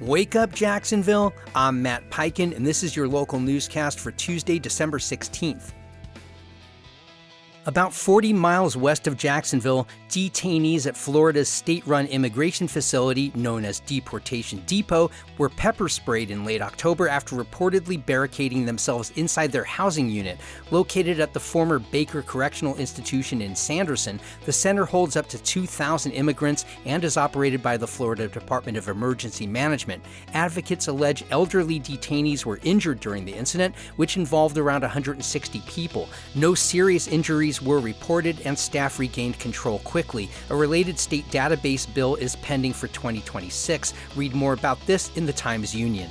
Wake up, Jacksonville. I'm Matt Peiken, and this is your local newscast for Tuesday, December 16th. About 40 miles west of Jacksonville, detainees at Florida's state-run immigration facility, known as Deportation Depot, were pepper sprayed in late October after reportedly barricading themselves inside their housing unit. Located at the former Baker Correctional Institution in Sanderson, the center holds up to 2,000 immigrants and is operated by the Florida Department of Emergency Management. Advocates allege elderly detainees were injured during the incident, which involved around 160 people. No serious injuries were reported, and staff regained control quickly. A related state database bill is pending for 2026. Read more about this in the Times-Union.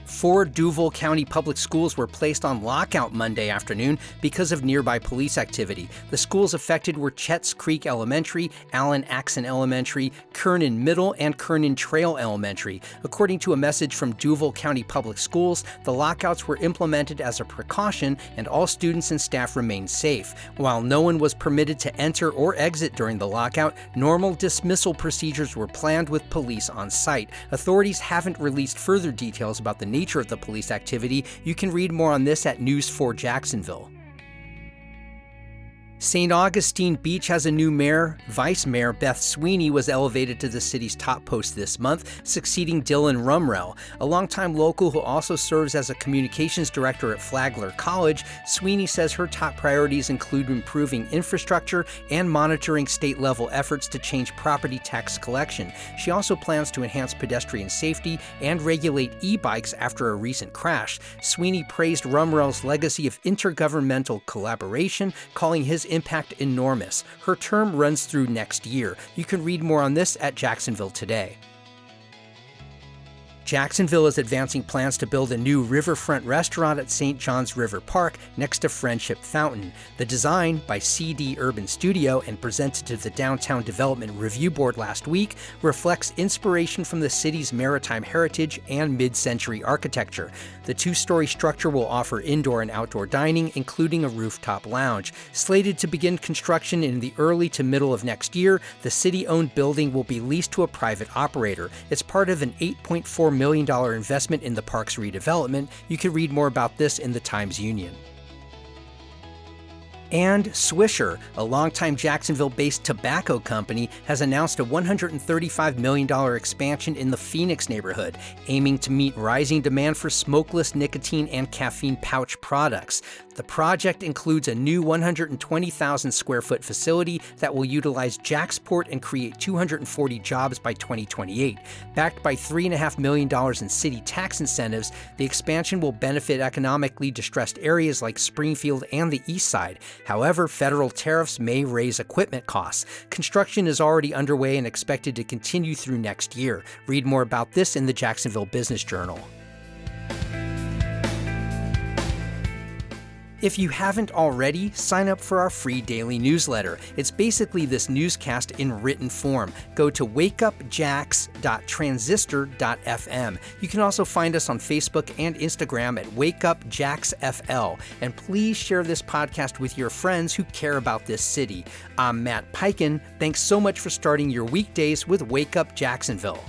4 Duval County public schools were placed on lockout Monday afternoon because of nearby police activity. The schools affected were Chetts Creek Elementary, Allen Axon Elementary, Kernan Middle, and Kernan Trail Elementary. According to a message from Duval County Public Schools, the lockouts were implemented as a precaution and all students and staff remained safe. While no one was permitted to enter or exit during the lockout, normal dismissal procedures were planned with police on site. Authorities haven't released further details about the nature of the police activity. You can read more on this at News 4 Jacksonville. St. Augustine Beach has a new mayor. Vice Mayor Beth Sweeney was elevated to the city's top post this month, succeeding Dylan Rumrell. A longtime local who also serves as a communications director at Flagler College, Sweeney says her top priorities include improving infrastructure and monitoring state-level efforts to change property tax collection. She also plans to enhance pedestrian safety and regulate e-bikes after a recent crash. Sweeney praised Rumrell's legacy of intergovernmental collaboration, calling his impact enormous. Her term runs through next year. You can read more on this at Jacksonville Today. Jacksonville is advancing plans to build a new riverfront restaurant at St. John's River Park next to Friendship Fountain. The design, by CD Urban Studio and presented to the Downtown Development Review Board last week, reflects inspiration from the city's maritime heritage and mid-century architecture. The 2-story structure will offer indoor and outdoor dining, including a rooftop lounge. Slated to begin construction in the early to middle of next year, the city-owned building will be leased to a private operator. It's part of an $8.4 million investment in the park's redevelopment. You can read more about this in the Times-Union. And Swisher, a longtime Jacksonville-based tobacco company, has announced a $135 million expansion in the Phoenix neighborhood, aiming to meet rising demand for smokeless nicotine and caffeine pouch products. The project includes a new 120,000 square foot facility that will utilize Jacksport and create 240 jobs by 2028. Backed by $3.5 million in city tax incentives, the expansion will benefit economically distressed areas like Springfield and the East Side. However, federal tariffs may raise equipment costs. Construction is already underway and expected to continue through next year. Read more about this in the Jacksonville Business Journal. If you haven't already, sign up for our free daily newsletter. It's basically this newscast in written form. Go to wakeupjax.transistor.fm. You can also find us on Facebook and Instagram at wakeupjaxfl. And please share this podcast with your friends who care about this city. I'm Matt Peiken. Thanks so much for starting your weekdays with Wake Up Jacksonville.